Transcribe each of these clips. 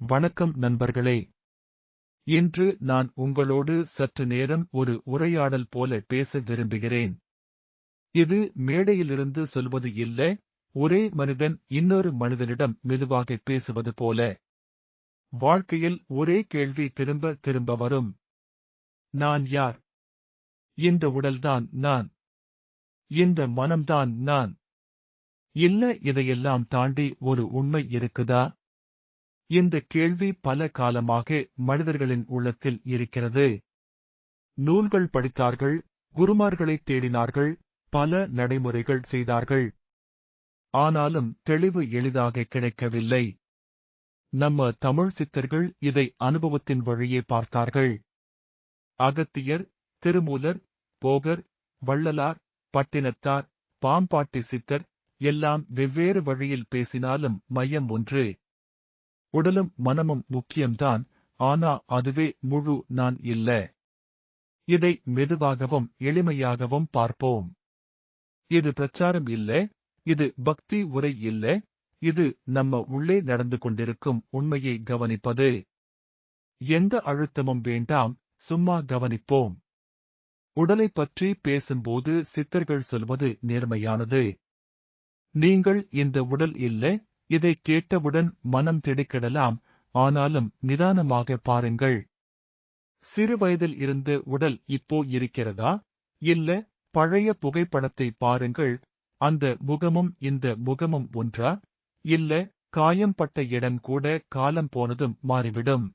வணக்கம் நண்பர்களே. இன்று நான் உங்களோடு சற்று நேரம் ஒரு உரையாடல் போல பேச விரும்புகிறேன். இது மேடையிலிருந்து சொல்வது இல்ல, ஒரே மனிதன் இன்னொரு மனிதனிடம் மெதுவாக பேசுவது போல. வாழ்க்கையில் ஒரே கேள்வி திரும்ப திரும்ப வரும். நான் யார்? இந்த உடல்தான் நான்? இந்த மனம்தான் நான்? இல்ல இதையெல்லாம் தாண்டி ஒரு உண்மை இருக்குதா? இந்த கேள்வி பல காலமாக மனிதர்களின் உள்ளத்தில் இருக்கிறது. நூல்கள் படித்தார்கள், குருமார்களைத் தேடினார்கள், பல நடைமுறைகள் செய்தார்கள். ஆனாலும் தெளிவு எளிதாக கிடைக்கவில்லை. நம்ம தமிழ் சித்தர்கள் இதை அனுபவத்தின் வழியே பார்த்தார்கள். அகத்தியர், திருமூலர், போகர், வள்ளலார், பட்டினத்தார், பாம்பாட்டி சித்தர் எல்லாம் வெவ்வேறு வழியில் பேசினாலும் மையம் ஒன்று. உடலும் மனமும் முக்கியம்தான், ஆனா அதுவே முழு நான் இல்ல. இதை மெதுவாகவும் எளிமையாகவும் பார்ப்போம். இது பிரச்சாரம் இல்ல, இது பக்தி உரை இல்ல, இது நம்ம உள்ளே நடந்து கொண்டிருக்கும் உண்மையை கவனிப்பது. எந்த அழுத்தமும் வேண்டாம், சும்மா கவனிப்போம். உடலைப் பற்றி பேசும்போது சித்தர்கள் சொல்வது நேர்மையானது. நீங்கள் இந்த உடல் இல்ல, இதை கேட்டவுடன் மனம் திடுக்கிடலாம், ஆனாலும் நிதானமாக பாருங்கள். சிறு வயதில் இருந்த உடல் இப்போ இருக்கிறதா? இல்ல, பழைய புகைப்படத்தை பாருங்கள். அந்த முகமும் இந்த முகமும் ஒன்றா? இல்ல, காயம்பட்ட இடம் கூட காலம் போனதும் மாறிவிடும்.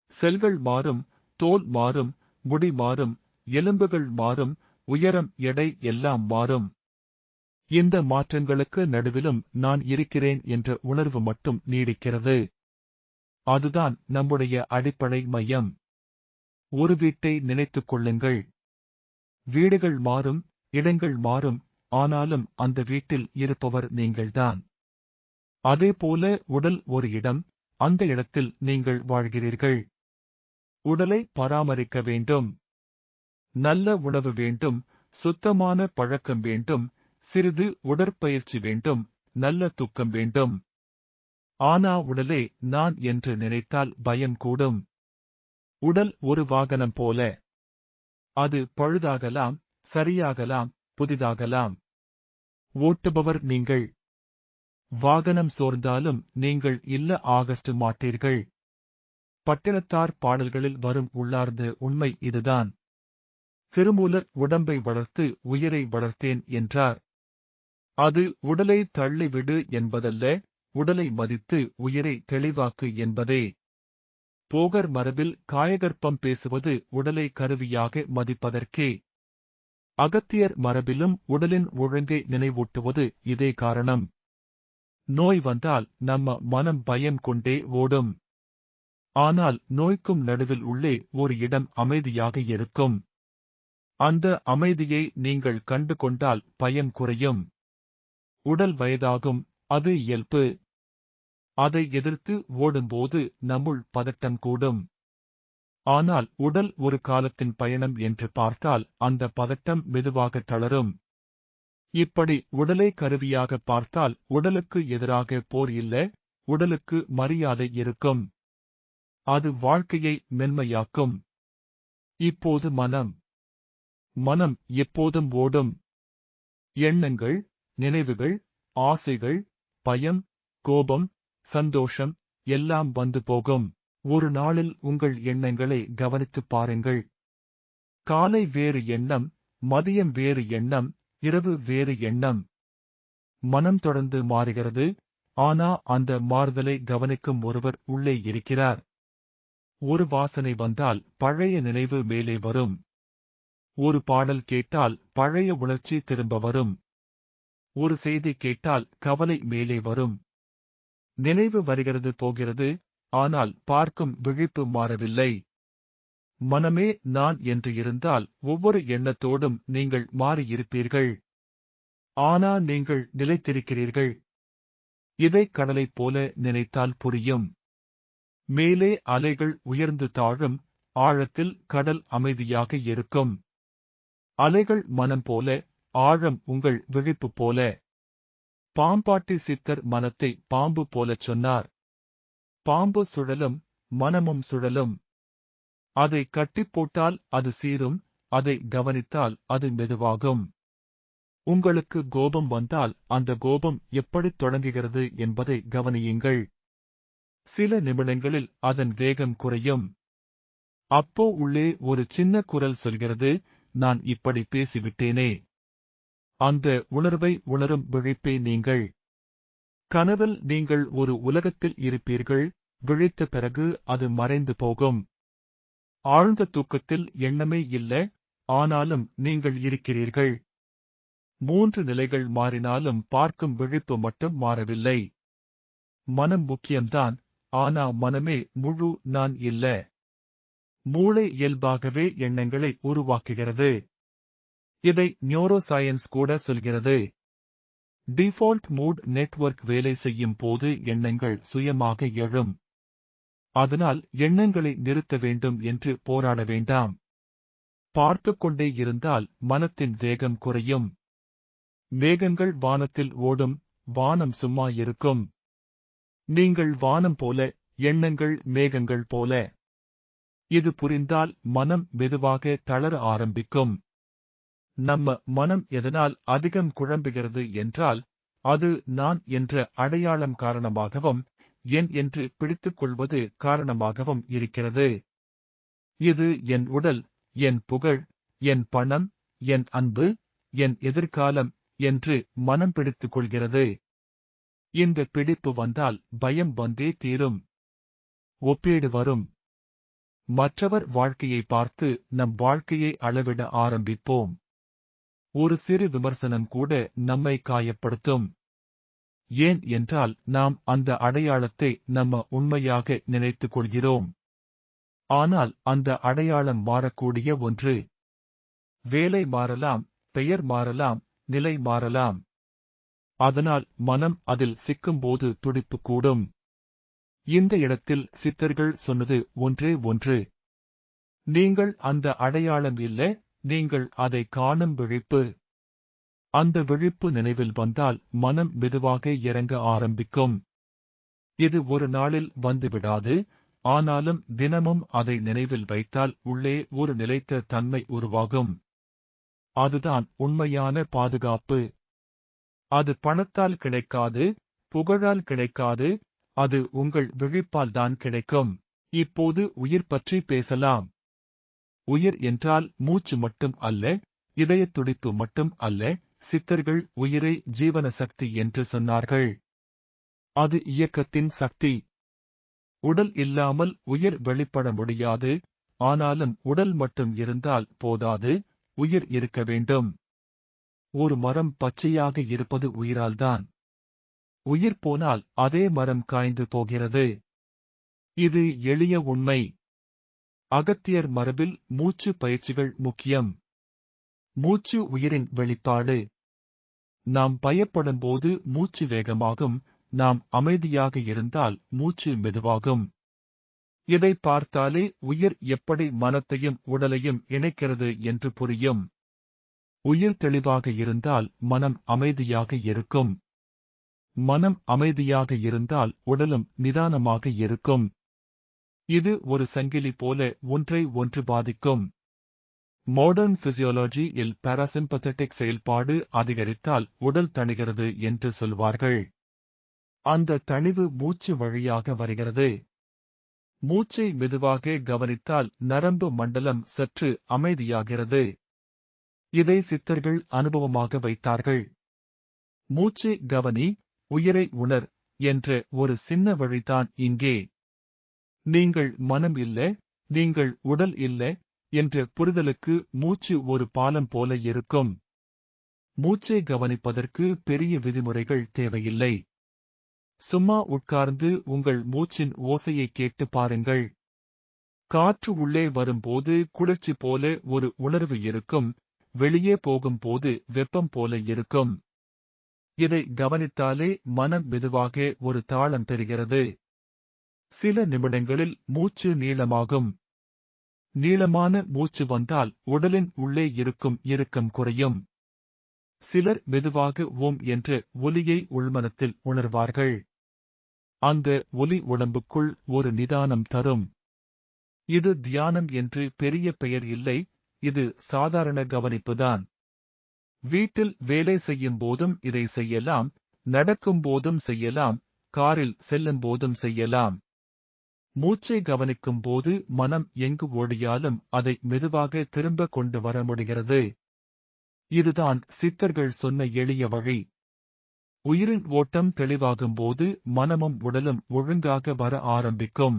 செல்கள் மாறும், தோல் மாறும், முடி மாறும், எலும்புகள் மாறும், உயரம் எடை எல்லாம் மாறும். இந்த மாற்றங்களுக்கு நடுவிலும் நான் இருக்கிறேன் என்ற உணர்வு மட்டும் நீடிக்கிறது. அதுதான் நம்முடைய அடிப்படை மையம். ஒரு வீட்டை நினைத்துக் கொள்ளுங்கள். வீடுகள் மாறும், இடங்கள் மாறும், ஆனாலும் அந்த வீட்டில் இருப்பவர் நீங்கள்தான். அதேபோல உடல் ஒரு இடம், அந்த இடத்தில் நீங்கள் வாழ்கிறீர்கள். உடலை பராமரிக்க வேண்டும். நல்ல உணவு வேண்டும், சுத்தமான பழக்கம் வேண்டும், சிறிது உடற்பயிற்சி வேண்டும், நல்ல தூக்கம் வேண்டும். ஆனா உடலே நான் என்று நினைத்தால் பயம் கூடும். உடல் ஒரு வாகனம் போல. அது பழுதாகலாம், சரியாகலாம், புதிதாகலாம். ஓட்டுபவர் நீங்கள். வாகனம் சோர்ந்தாலும் நீங்கள் இல்ல ஆகஸ்ட் மாட்டீர்கள். பட்டினத்தார் பாடல்களில் வரும் உள்ளார்ந்த உண்மை இதுதான். திருமூலர் உடம்பை வளர்த்து உயிரை வளர்த்தேன் என்றார். அது உடலை தள்ளிவிடு என்பதல்ல, உடலை மதித்து உயிரை தெளிவாக்கு என்பதே. போகர் மரபில் காயகற்பம் பேசுவது உடலை கருவியாக மதிப்பதற்கே. அகத்தியர் மரபிலும் உடலின் ஒழுங்கை நினைவூட்டுவது இதே காரணம். நோய் வந்தால் நம்ம மனம் பயம் கொண்டே ஓடும். ஆனால் நோய்க்கும் நடுவில் உள்ளே ஒரு இடம் அமைதியாக இருக்கும். அந்த அமைதியை நீங்கள் கண்டு கொண்டால் பயம் குறையும். உடல் வயதாகும், அது இயல்பு. அதை எதிர்த்து ஓடும்போது நம்முள் பதட்டம் கூடும். ஆனால் உடல் ஒரு காலத்தின் பயணம் என்று பார்த்தால் அந்த பதட்டம் மெதுவாக தளரும். இப்படி உடலை கருவியாக பார்த்தால் உடலுக்கு எதிராக போர் இல்ல, உடலுக்கு மரியாதை இருக்கும். அது வாழ்க்கையை மென்மையாக்கும். இப்போது மனம். மனம் எப்போதும் ஓடும். எண்ணங்கள், நினைவுகள், ஆசைகள், பயம், கோபம், சந்தோஷம் எல்லாம் வந்து போகும். ஒரு நாளில் உங்கள் எண்ணங்களை கவனித்துப் பாருங்கள். காலை வேறு எண்ணம், மதியம் வேறு எண்ணம், இரவு வேறு எண்ணம். மனம் தொடர்ந்து மாறுகிறது, ஆனா அந்த மாறுதலை கவனிக்கும் ஒருவர் உள்ளே இருக்கிறார். ஒரு வாசனை வந்தால் பழைய நினைவு மேலே வரும். ஒரு பாடல் கேட்டால் பழைய உணர்ச்சி திரும்ப வரும். ஒரு செய்தி கேட்டால் கவலை மேலே வரும். நினைவு வருகிறது போகிறது, ஆனால் பார்க்கும் விழிப்பு மாறவில்லை. மனமே நான் என்று இருந்தால் ஒவ்வொரு எண்ணத்தோடும் நீங்கள் மாறியிருப்பீர்கள். ஆனா நீங்கள் நிலைத்திருக்கிறீர்கள். இதை கடலைப் போல நினைத்தால் புரியும். மேலே அலைகள் உயர்ந்து தாழும், ஆழத்தில் கடல் அமைதியாக இருக்கும். அலைகள் மனம் போல, ஆழம் உங்கள் விழிப்பு போல. பாம்பாட்டி சித்தர் மனத்தை பாம்பு போலச் சொன்னார். பாம்பு சுழலும், மனமும் சுழலும். அதை கட்டிப் போட்டால் அது சீரும், அதை கவனித்தால் அது மெதுவாகும். உங்களுக்கு கோபம் வந்தால் அந்த கோபம் எப்படித் தொடங்குகிறது என்பதை கவனியுங்கள். சில நிமிடங்களில் அதன் வேகம் குறையும். அப்போ உள்ளே ஒரு சின்ன குரல் சொல்கிறது, நான் இப்படி பேசிவிட்டேனே. அந்த உணர்வை உணரும் விழிப்பே நீங்கள். கனவில் நீங்கள் ஒரு உலகத்தில் இருப்பீர்கள், விழித்த பிறகு அது மறைந்து போகும். ஆழ்ந்த தூக்கத்தில் எண்ணமே இல்ல, ஆனாலும் நீங்கள் இருக்கிறீர்கள். 3 நிலைகள் மாறினாலும் பார்க்கும் விழிப்பு மட்டும் மாறவில்லை. மனம் முக்கியம்தான், ஆனா மனமே முழு நான் இல்ல. மூளை இயல்பாகவே எண்ணங்களை உருவாக்குகிறது. இதை நியூரோசயன்ஸ் கூட சொல்கிறது. டிஃபால்ட் மூட் நெட்வொர்க் வேலை செய்யும் போது எண்ணங்கள் சுயமாக எழும். அதனால் எண்ணங்களை நிறுத்த வேண்டும் என்று போராட வேண்டாம். பார்த்துக் கொண்டே இருந்தால் மனத்தின் வேகம் குறையும். மேகங்கள் வானத்தில் ஓடும், வானம் சும்மா இருக்கும். நீங்கள் வானம் போல, எண்ணங்கள் மேகங்கள் போல. இது புரிந்தால் மனம் மெதுவாக தளர ஆரம்பிக்கும். நம்ம மனம் எதனால் அதிகம் குழம்புகிறது என்றால், அது நான் என்ற அடையாளம் காரணமாகவும், என் என்று பிடித்துக் கொள்வது காரணமாகவும் இருக்கிறது. இது என் உடல், என் புகழ், என் பணம், என் அன்பு, என் எதிர்காலம் என்று மனம் பிடித்துக் கொள்கிறது. இந்த பிடிப்பு வந்தால் பயம் வந்தே தீரும். ஒப்பீடு வரும். மற்றவர் வாழ்க்கையை பார்த்து நம் வாழ்க்கையை அளவிட ஆரம்பிப்போம். ஒரு சிறு விமர்சனம் கூட நம்மை காயப்படுத்தும். ஏன் என்றால் நாம் அந்த அடையாளத்தை நம்ம உண்மையாக நினைத்துக் கொள்கிறோம். ஆனால் அந்த அடையாளம் மாறக்கூடிய ஒன்று. வேலை மாறலாம், பெயர் மாறலாம், நிலை மாறலாம். அதனால் மனம் அதில் சிக்கும்போது துடிப்பு கூடும். இந்த இடத்தில் சித்தர்கள் சொன்னது ஒன்றே ஒன்று. நீங்கள் அந்த அடையாளம் இல்ல, நீங்கள் அதை காணும் விழிப்பு. அந்த விழிப்பு நினைவில் வந்தால் மனம் மெதுவாக இறங்க ஆரம்பிக்கும். இது ஒரு நாளில் வந்துவிடாது, ஆனாலும் தினமும் அதை நினைவில் வைத்தால் உள்ளே ஒரு நிலைத்த தன்மை உருவாகும். அதுதான் உண்மையான பாதுகாப்பு. அது பணத்தால் கிடைக்காது, புகழால் கிடைக்காது, அது உங்கள் விழிப்பால் தான் கிடைக்கும். இப்போது உயிர் பற்றி பேசலாம். உயிர் என்றால் மூச்சு மட்டும் அல்ல, இதயத் துடிப்பு மட்டும் அல்ல. சித்தர்கள் உயிரை ஜீவன சக்தி என்று சொன்னார்கள். அது இயக்கத்தின் சக்தி. உடல் இல்லாமல் உயிர் வெளிப்பட முடியாது, ஆனாலும் உடல் மட்டும் இருந்தால் போதாது, உயிர் இருக்க வேண்டும். ஒரு மரம் பச்சையாக இருப்பது உயிரால்தான். உயிர் போனால் அதே மரம் காய்ந்து போகிறது. இது எளிய உண்மை. அகத்தியர் மரபில் மூச்சு பயிற்சிகள் முக்கியம். மூச்சு உயிரின் வெளிப்பாடு. நாம் பயப்படும்போது மூச்சு வேகமாகும், நாம் அமைதியாக இருந்தால் மூச்சு மெதுவாகும். இதை பார்த்தாலே உயிர் எப்படி மனத்தையும் உடலையும் இணைக்கிறது என்று புரியும். உயிர் தெளிவாக இருந்தால் மனம் அமைதியாக இருக்கும். மனம் அமைதியாக இருந்தால் உடலும் நிதானமாக இருக்கும். இது ஒரு சங்கிலி போல ஒன்றை ஒன்று பாதிக்கும். மாடர்ன் பிசியாலஜி இல் பாராசிம்பத்தட்டிக் செயல்பாடு அதிகரித்தால் உடல் தணிகிறது என்று சொல்வார்கள். அந்த தணிவு மூச்சு வழியாக வருகிறது. மூச்சை மெதுவாக கவனித்தால் நரம்பு மண்டலம் சற்று அமைதியாகிறது. இதை சித்தர்கள் அனுபவமாக வைத்தார்கள். மூச்சை கவனி, உயிரை உணர் என்ற ஒரு சின்ன வழிதான் இங்கே. நீங்கள் மனம் இல்ல, நீங்கள் உடல் இல்ல என்ற புரிதலுக்கு மூச்சு ஒரு பாலம் போல இருக்கும். மூச்சை கவனிப்பதற்கு பெரிய விதிமுறைகள் தேவையில்லை. சும்மா உட்கார்ந்து உங்கள் மூச்சின் ஓசையை கேட்டு பாருங்கள். காற்று உள்ளே வரும்போது குளிர்ச்சி போல ஒரு உணர்வு இருக்கும், வெளியே போகும்போது வெப்பம் போல இருக்கும். இதை கவனித்தாலே மனம் மெதுவாக ஒரு தாளம் பெறுகிறது. சில நிமிடங்களில் மூச்சு நீளமாகும். நீளமான மூச்சு வந்தால் உடலின் உள்ளே இருக்கும் இறுக்கம் குறையும். சிலர் மெதுவாக ஓம் என்ற ஒலியை உள்மனத்தில் உணர்வார்கள். அந்த ஒலி உடம்புக்குள் ஒரு நிதானம் தரும். இது தியானம் என்று பெரிய பெயர் இல்லை, இது சாதாரண கவனிப்புதான். வீட்டில் வேலை செய்யும் போதும் இதை செய்யலாம், நடக்கும் போதும் செய்யலாம், காரில் செல்லும் போதும் செய்யலாம். மூச்சை கவனிக்கும் போது மனம் எங்கு ஓடியாலும் அதை மெதுவாக திரும்ப கொண்டு வர முடிகிறது. இதுதான் சித்தர்கள் சொன்ன எளிய வழி. உயிரின் ஓட்டம் தெளிவாகும்போது மனமும் உடலும் ஒழுங்காக வர ஆரம்பிக்கும்.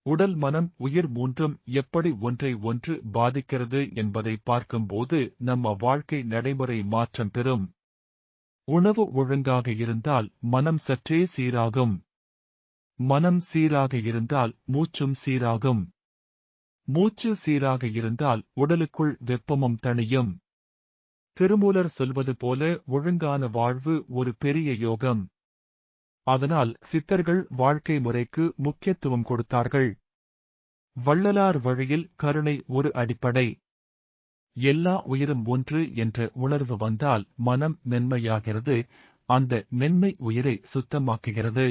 உடல் மனம் உயிர் மூன்றும் எப்படி ஒன்றை ஒன்று பாதிக்கிறது என்பதை பார்க்கும்போது நம்ம வாழ்க்கை நடைமுறை மாற்றம் பெறும். உணவு ஒழுங்காக இருந்தால் மனம் சற்றே சீராகும். மனம் சீராக இருந்தால் மூச்சும் சீராகும். மூச்சு சீராக இருந்தால் உடலுக்குள் வெப்பமும் தணியும். திருமூலர் சொல்வது போல ஒழுங்கான வாழ்வு ஒரு பெரிய யோகம். அதனால் சித்தர்கள் வாழ்க்கை முறைக்கு முக்கியத்துவம் கொடுத்தார்கள். வள்ளலார் வழியில் கருணை ஒரு அடிப்படை. எல்லா உயிரும் ஒன்று என்ற உணர்வு வந்தால் மனம் மென்மையாகிறது. அந்த மென்மை உயிரை சுத்தமாக்குகிறது.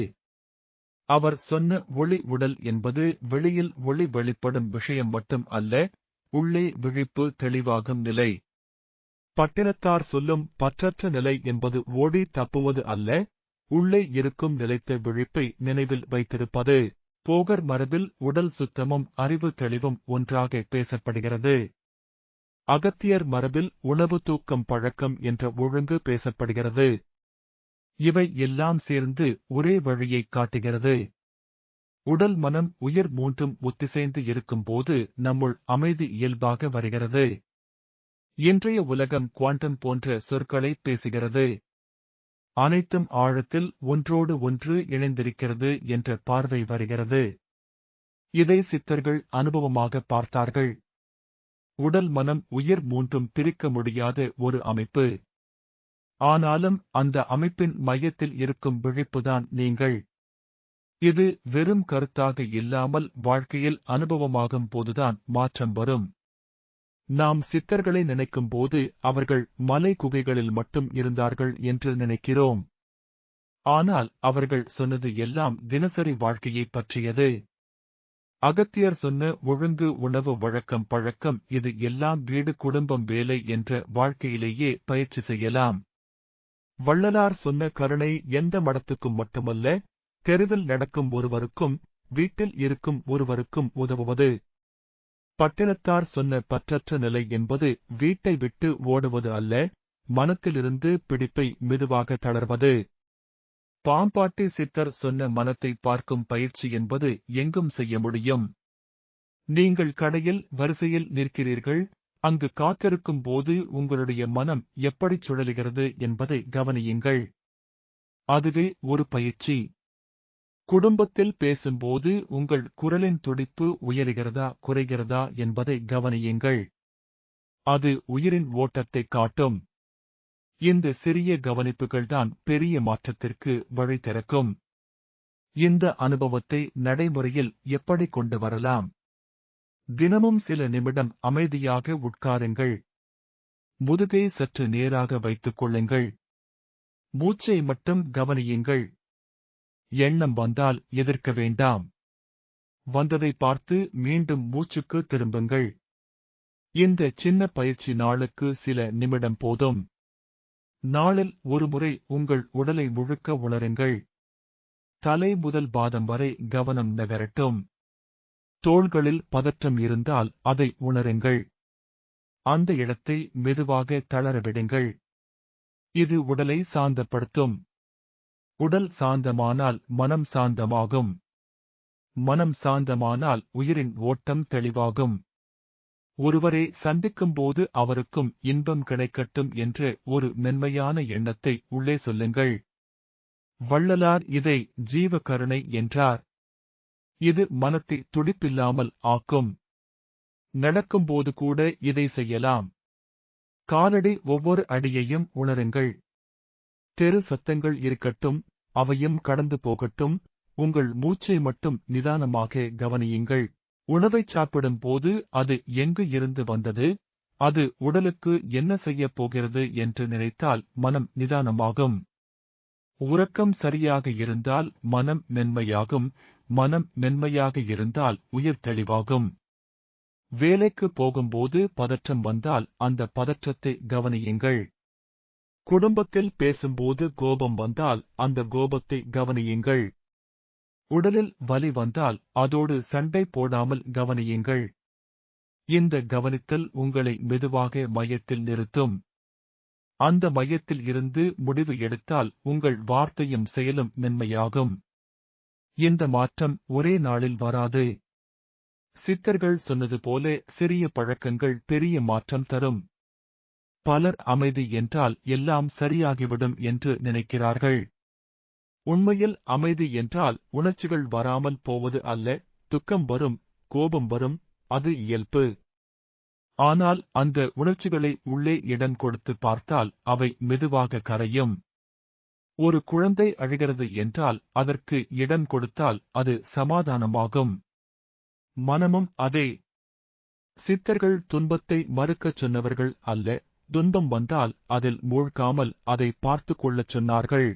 அவர் சொன்ன ஒளி உடல் என்பது வெளியில் ஒளி வெளிப்படும் விஷயம் மட்டும் அல்ல, உள்ளே விழிப்பு தெளிவாகும் நிலை. பட்டினத்தார் சொல்லும் பற்றற்ற நிலை என்பது ஓடி தப்புவது அல்ல, உள்ளே இருக்கும் நிலைத்த விழிப்பை நினைவில் வைத்திருப்பது. போகர் மரபில் உடல் சுத்தமும் அறிவு தெளிவும் ஒன்றாக பேசப்படுகிறது. அகத்தியர் மரபில் உணவு தூக்கம் பழக்கம் என்ற ஒழுங்கு பேசப்படுகிறது. இவை எல்லாம் சேர்ந்து ஒரே வழியை காட்டுகிறது. உடல் மனம் உயிர் மூன்றும் ஒத்திசைந்து இருக்கும்போது நம்முள் அமைதி இயல்பாக வருகிறது. இன்றைய உலகம் குவாண்டம் போன்ற சொற்களை பேசுகிறது. அனைத்தும் ஆழத்தில் ஒன்றோடு ஒன்று இணைந்திருக்கிறது என்ற பார்வை வருகிறது. இதை சித்தர்கள் அனுபவமாக பார்த்தார்கள். உடல் மனம் உயிர் மூன்றும் பிரிக்க முடியாத ஒரு அமைப்பு. ஆனாலும் அந்த அமைப்பின் மையத்தில் இருக்கும் விழிப்புதான் நீங்கள். இது வெறும் கருத்தாக இல்லாமல் வாழ்க்கையில் அனுபவமாகும் போதுதான் மாற்றம் வரும். நாம் சித்தர்களை நினைக்கும் போது அவர்கள் மலை குகைகளில் மட்டும் இருந்தார்கள் என்று நினைக்கிறோம். ஆனால் அவர்கள் சொன்னது எல்லாம் தினசரி வாழ்க்கையை பற்றியது. அகத்தியர் சொன்ன ஒழுங்கு உணவு வழக்கம் பழக்கம் இது எல்லாம் வீடு குடும்பம் வேலை என்ற வாழ்க்கையிலேயே பயிற்சி செய்யலாம். வள்ளலார் சொன்ன கருணை எந்த மடத்துக்கும் மட்டுமல்ல, தெருவில் நடக்கும் ஒருவருக்கும் வீட்டில் இருக்கும் ஒருவருக்கும் உதவுவது. பட்டினத்தார் சொன்ன பற்றற்ற நிலை என்பது வீட்டை விட்டு ஓடுவது அல்ல, மனத்திலிருந்து பிடிப்பை மெதுவாக தளர்வது. பாம்பாட்டி சித்தர் சொன்ன மனத்தை பார்க்கும் பயிற்சி என்பது எங்கும் செய்ய முடியும். நீங்கள் கடையில் வரிசையில் நிற்கிறீர்கள், அங்கு காத்திருக்கும் போது உங்களுடைய மனம் எப்படிச் சுழலுகிறது என்பதை கவனியுங்கள். அதுவே ஒரு பயிற்சி. குடும்பத்தில் பேசும்போது உங்கள் குரலின் துடிப்பு உயருகிறதா குறைகிறதா என்பதை கவனியுங்கள். அது உயிரின் ஓட்டத்தை காட்டும். இந்த சிறிய கவனிப்புகள்தான் பெரிய மாற்றத்திற்கு வழி திறக்கும். இந்த அனுபவத்தை நடைமுறையில் எப்படி கொண்டு வரலாம்? தினமும் சில நிமிடம் அமைதியாக உட்காருங்கள். முதுகை சற்று நேராக வைத்துக் கொள்ளுங்கள். மூச்சை மட்டும் கவனியுங்கள். எண்ணம் வந்தால் எதிர்க்க வேண்டாம். வந்ததை பார்த்து மீண்டும் மூச்சுக்கு திரும்புங்கள். இந்த சின்ன பயிற்சி நாளுக்கு சில நிமிடம் போதும். நாளில் ஒருமுறை உங்கள் உடலை முழுக்க உணருங்கள். தலை முதல் பாதம் வரை கவனம் நகரட்டும். தோள்களில் பதற்றம் இருந்தால் அதை உணருங்கள். அந்த இடத்தை மெதுவாக தளரவிடுங்கள். இது உடலை சாந்தப்படுத்தும். உடல் சாந்தமானால் மனம் சாந்தமாகும். மனம் சாந்தமானால் உயிரின் ஓட்டம் தெளிவாகும். ஒருவரை சந்திக்கும்போது அவருக்கும் இன்பம் கிடைக்கட்டும் என்ற ஒரு மென்மையான எண்ணத்தை உள்ளே சொல்லுங்கள். வள்ளலார் இதை ஜீவ கருணை என்றார். இது மனத்தை துடிப்பில்லாமல் ஆக்கும். நடக்கும்போது கூட இதை செய்யலாம். காலடி ஒவ்வொரு அடியையும் உணருங்கள். தெரு சத்தங்கள் இருக்கட்டும், அவையும் கடந்து போகட்டும், உங்கள் மூச்சை மட்டும் நிதானமாக கவனியுங்கள். உணவைச் சாப்பிடும் போது அது எங்கு இருந்து வந்தது, அது உடலுக்கு என்ன செய்யப் போகிறது என்று நினைத்தால் மனம் நிதானமாகும். உறக்கம் சரியாக இருந்தால் மனம் மென்மையாகும், மனம் மென்மையாக இருந்தால் உயிர் தெளிவாகும். வேலைக்கு போகும்போது பதற்றம் வந்தால் அந்த பதற்றத்தை கவனியுங்கள். குடும்பத்தில் பேசும்போது கோபம் வந்தால் அந்த கோபத்தை கவனியுங்கள். உடலில் வலி வந்தால் அதோடு சண்டை போடாமல் கவனியுங்கள். இந்த கவனித்தல் உங்களை மெதுவாக மையத்தில் நிறுத்தும். அந்த மையத்தில் இருந்து முடிவு எடுத்தால் உங்கள் வார்த்தையும் செயலும் மென்மையாகும். இந்த மாற்றம் ஒரே நாளில் வராது. சித்தர்கள் சொன்னது போல சிறிய பழக்கங்கள் பெரிய மாற்றம் தரும். பலர் அமைதி என்றால் எல்லாம் சரியாகிவிடும் என்று நினைக்கிறார்கள். உண்மையில் அமைதி என்றால் உணர்ச்சிகள் வராமல் போவது அல்ல. துக்கம் வரும், கோபம் வரும், அது இயல்பு. ஆனால் அந்த உணர்ச்சிகளை உள்ளே இடம் கொடுத்து பார்த்தால் அவை மெதுவாக கரையும். ஒரு குழந்தை அழுகிறது என்றால் அதற்கு இடம் கொடுத்தால் அது சமாதானமாகும். மனமும் அதே. சித்தர்கள் துன்பத்தை மறுக்கச் சொன்னவர்கள் அல்ல, துன்பம் வந்தால் அதில் மூழ்காமல் அதை பார்த்துக் கொள்ளச் சொன்னார்கள்.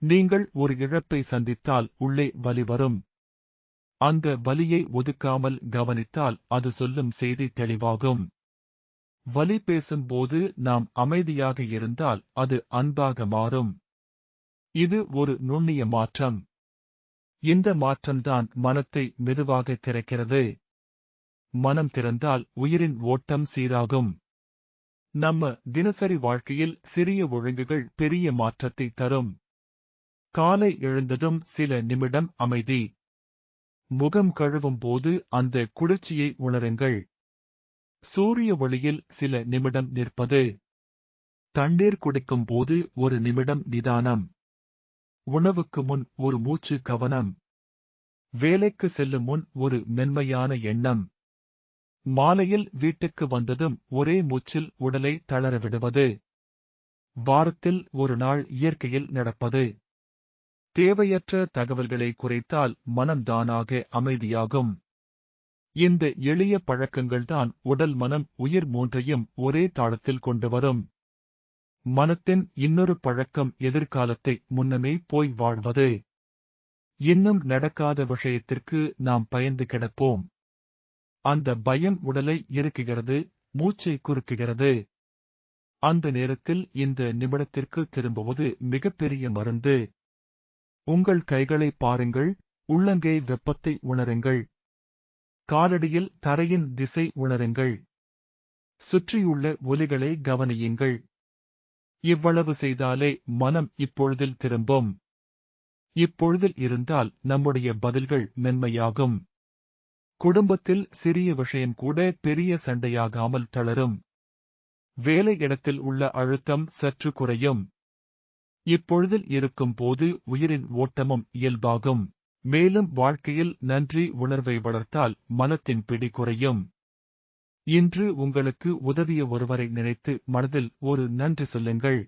நீங்கள் ஒரு இழப்பை சந்தித்தால் உள்ளே வலி வரும். அந்த வலியை ஒதுக்காமல் கவனித்தால் அது சொல்லும் செய்தி தெளிவாகும். வலி பேசும்போது நாம் அமைதியாக இருந்தால் அது அன்பாக மாறும். இது ஒரு நுண்ணிய மாற்றம். இந்த மாற்றம்தான் மனத்தை மெதுவாக திறக்கிறது. மனம் திறந்தால் உயிரின் ஓட்டம் சீராகும். நம்ம தினசரி வாழ்க்கையில் சிறிய ஒழுங்குகள் பெரிய மாற்றத்தை தரும். காலை எழுந்ததும் சில நிமிடம் அமைதி. முகம் கழுவும் போது அந்த குளிர்ச்சியை உணருங்கள். சூரிய ஒளியில் சில நிமிடம் நிற்பது. தண்ணீர் குடிக்கும் போது ஒரு நிமிடம் நிதானம். உணவுக்கு முன் ஒரு மூச்சு கவனம். வேலைக்கு செல்லும் முன் ஒரு மென்மையான எண்ணம். மாலையில் வீட்டுக்கு வந்ததும் ஒரே மூச்சில் உடலை தளரவிடுவது. வாரத்தில் ஒரு நாள் இயற்கையில் நடப்பது. தேவையற்ற தகவல்களை குறைத்தால் மனம் தானாக அமைதியாகும். இந்த எளிய பழக்கங்கள்தான் உடல் மனம் உயிர் மூன்றையும் ஒரே தாளத்தில் கொண்டு வரும். மனத்தின் இன்னொரு பழக்கம் எதிர்காலத்தை முன்னமே போய் வாழ்வது. இன்னும் நடக்காத விஷயத்திற்கு நாம் பயந்து கிடப்போம். அந்த பயம் உடலை இறுக்குகிறது, மூச்சை குறுக்குகிறது. அந்த நேரத்தில் இந்த நிமிடத்திற்கு திரும்புவது மிகப்பெரிய மருந்து. உங்கள் கைகளை பாருங்கள், உள்ளங்கை வெப்பத்தை உணருங்கள். காலடியில் தரையின் திசை உணருங்கள். சுற்றியுள்ள ஒலிகளை கவனியுங்கள். இவ்வளவு செய்தாலே மனம் இப்பொழுதில் திரும்பும். இப்பொழுதில் இருந்தால் நம்முடைய பதில்கள் மென்மையாகும். குடும்பத்தில் சிறிய விஷயம் கூட பெரிய சண்டையாகாமல் தளரும். வேலை இடத்தில் உள்ள அழுத்தம் சற்று குறையும். இப்பொழுதில் இருக்கும் போது உயிரின் ஓட்டமும் இயல்பாகும். மேலும் வாழ்க்கையில் நன்றி உணர்வை வளர்த்தால் மனத்தின் பிடி குறையும். இன்று உங்களுக்கு உதவிய ஒருவரை நினைத்து மனதில் ஒரு நன்றி சொல்லுங்கள்.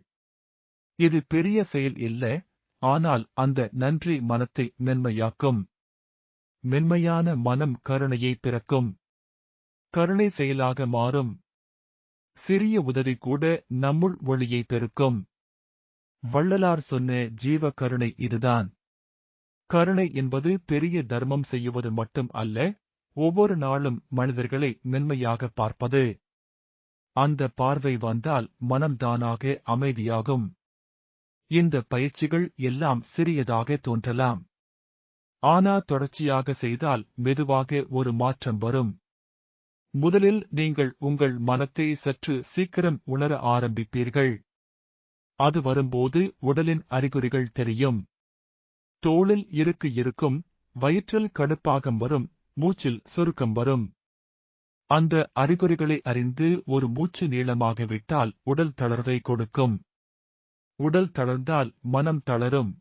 இது பெரிய செயல் இல்ல, ஆனால் அந்த நன்றி மனத்தை மென்மையாக்கும். மென்மையான மனம் கருணையை பிறக்கும். கருணை செயலாக மாறும். சிறிய உதவி கூட நம்முள் ஒளியை பெருக்கும். வள்ளலார் சொன்ன ஜீவ கருணை இதுதான். கருணை என்பது பெரிய தர்மம் செய்வது மட்டும் அல்ல, ஒவ்வொரு நாளும் மனிதர்களை மென்மையாக பார்ப்பது. அந்த பார்வை வந்தால் மனம் தானாக அமைதியாகும். இந்த பயிற்சிகள் எல்லாம் சிறியதாக தோன்றலாம். ஆனா தொடர்ச்சியாக செய்தால் மெதுவாக ஒரு மாற்றம் வரும். முதலில் நீங்கள் உங்கள் மனத்தை சற்று சீக்கிரம் உணர ஆரம்பிப்பீர்கள். அது வரும்போது உடலின் அறிகுறிகள் தெரியும். தோளில் இருக்கு இருக்கும், வயிற்றில் கடுப்பாகம் வரும், மூச்சில் சுருக்கம் வரும். அந்த அறிகுறிகளை அறிந்து ஒரு மூச்சு நீளமாக விட்டால் உடல் தளர்வை கொடுக்கும். உடல் தளர்ந்தால் மனம் தளரும்.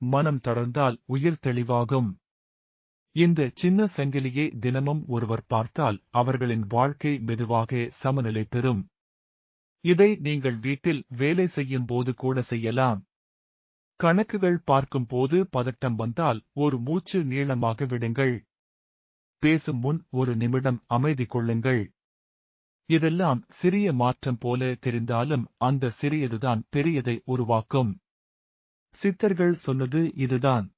மனம் தளர்ந்தால் உயிர் தெளிவாகும். இந்த சின்ன சங்கிலியை தினமும் ஒருவர் பார்த்தால் அவர்களின் வாழ்க்கை மெதுவாக சமநிலை பெறும். இதை நீங்கள் வீட்டில் வேலை செய்யும் போது கூட செய்யலாம். கணக்குகள் பார்க்கும் போது பதட்டம் வந்தால் ஒரு மூச்சு நீளமாக விடுங்கள். பேசும் முன் ஒரு நிமிடம் அமைதி கொள்ளுங்கள். இதெல்லாம் சிறிய மாற்றம் போல தெரிந்தாலும் அந்த சிறியதுதான் பெரியதை உருவாக்கும். சித்தர்கள் சொன்னது இதுதான்.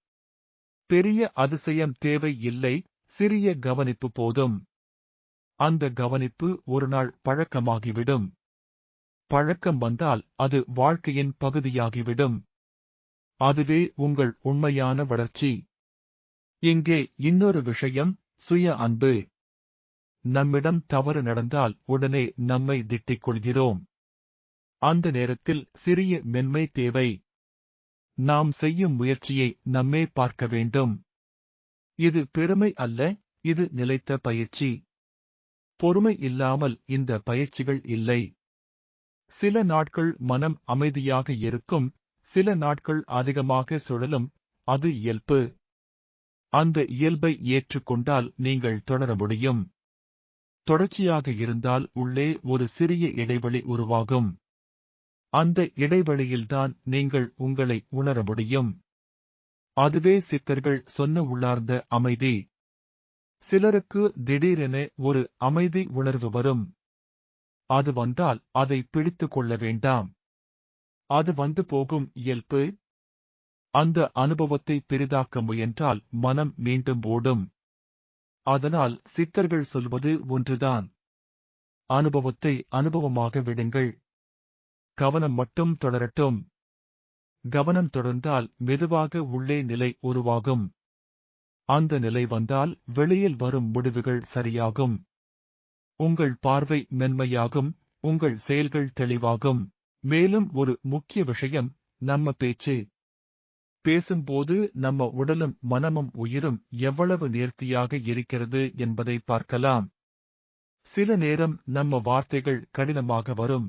பெரிய அதிசயம் தேவை இல்லை, சிறிய கவனிப்பு போதும். அந்த கவனிப்பு ஒரு நாள் பழக்கமாகிவிடும். பழக்கம் வந்தால் அது வாழ்க்கையின் பகுதியாகிவிடும். அதுவே உங்கள் உண்மையான வளர்ச்சி. இங்கே இன்னொரு விஷயம், சுய அன்பு. நம்மிடம் தவறு நடந்தால் உடனே நம்மை திட்டிக் கொள்கிறோம். அந்த நேரத்தில் சிறிய மென்மை தேவை. நாம் செய்யும் முயற்சியை நம்மே பார்க்க வேண்டும். இது பெருமை அல்ல, இது நிலைத்த பயிற்சி. பொறுமை இல்லாமல் இந்த பயிற்சிகள் இல்லை. சில நாட்கள் மனம் அமைதியாக இருக்கும், சில நாட்கள் அதிகமாக சுழலும், அது இயல்பு. அந்த இயல்பை ஏற்றுக்கொண்டால் நீங்கள் தொடர முடியும். தொடர்ச்சியாக இருந்தால் உள்ளே ஒரு சிறிய இடைவெளி உருவாகும். அந்த இடைவெளியில்தான் நீங்கள் உங்களை உணர முடியும். அதுவே சித்தர்கள் சொன்ன உள்ளார்ந்த அமைதி. சிலருக்கு திடீரென ஒரு அமைதி உணர்வு வரும். அது வந்தால் அதை பிடித்துக் கொள்ள வேண்டாம். அது வந்து போகும், இயல்பு. அந்த அனுபவத்தை பெரிதாக்க முயன்றால் மனம் மீண்டும் ஓடும். அதனால் சித்தர்கள் சொல்வது ஒன்றுதான். அனுபவத்தை அனுபவமாக விடுங்கள். கவனம் மட்டும் தொடரட்டும். கவனம் தொடர்ந்தால் மெதுவாக உள்ளே நிலை உருவாகும். அந்த நிலை வந்தால் வெளியில் வரும் முடிவுகள் சரியாகும். உங்கள் பார்வை மென்மையாகும், உங்கள் செயல்கள் தெளிவாகும். மேலும் ஒரு முக்கிய விஷயம், நம்ம பேச்சு. பேசும்போது நம்ம உடலும் மனமும் உயிரும் எவ்வளவு நேர்த்தியாக இருக்கிறது என்பதை பார்க்கலாம். சில நேரம் நம்ம வார்த்தைகள் கடினமாக வரும்.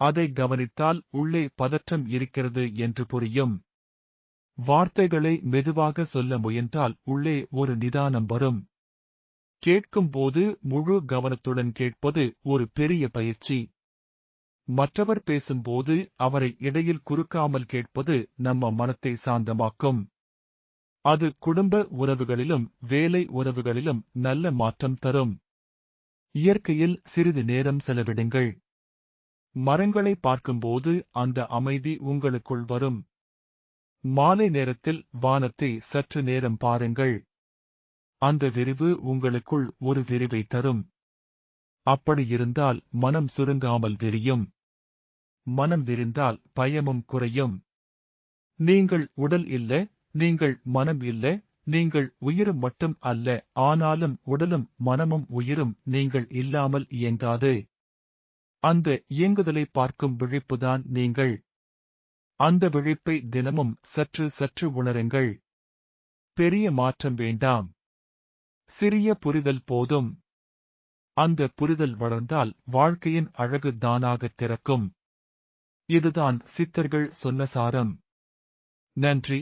அதை கவனித்தால் உள்ளே பதற்றம் இருக்கிறது என்று புரியும். வார்த்தைகளை மெதுவாக சொல்ல முயன்றால் உள்ளே ஒரு நிதானம் வரும். கேட்கும்போது முழு கவனத்துடன் கேட்பது ஒரு பெரிய பயிற்சி. மற்றவர் பேசும்போது அவரை இடையில் குறுக்காமல் கேட்பது நம்ம மனத்தை சாந்தமாக்கும். அது குடும்ப உறவுகளிலும் வேலை உறவுகளிலும் நல்ல மாற்றம் தரும். இயற்கையில் சிறிது நேரம் செலவிடுங்கள். மரங்களை பார்க்கும்போது அந்த அமைதி உங்களுக்குள் வரும். மாலை நேரத்தில் வானத்தை சற்று நேரம் பாருங்கள். அந்த விரிவு உங்களுக்குள் ஒரு விரிவை தரும். அப்படி இருந்தால் மனம் சுருங்காமல் விரியும். மனம் விரிந்தால் பயமும் குறையும். நீங்கள் உடல் இல்ல, நீங்கள் மனம் இல்ல, நீங்கள் உயிரும் மட்டும் அல்ல. ஆனாலும் உடலும் மனமும் உயிரும் நீங்கள் இல்லாமல் இயங்காது. அந்த இயங்குதலை பார்க்கும் விழிப்புதான் நீங்கள். அந்த விழிப்பை தினமும் சற்று சற்று உணருங்கள். பெரிய மாற்றம் வேண்டாம். சிறிய புரிதல் போதும். அந்த புரிதல் வளர்ந்தால் வாழ்க்கையின் அழகு தானாகத் திறக்கும். இதுதான் சித்தர்கள் சொன்ன சாரம். நன்றி.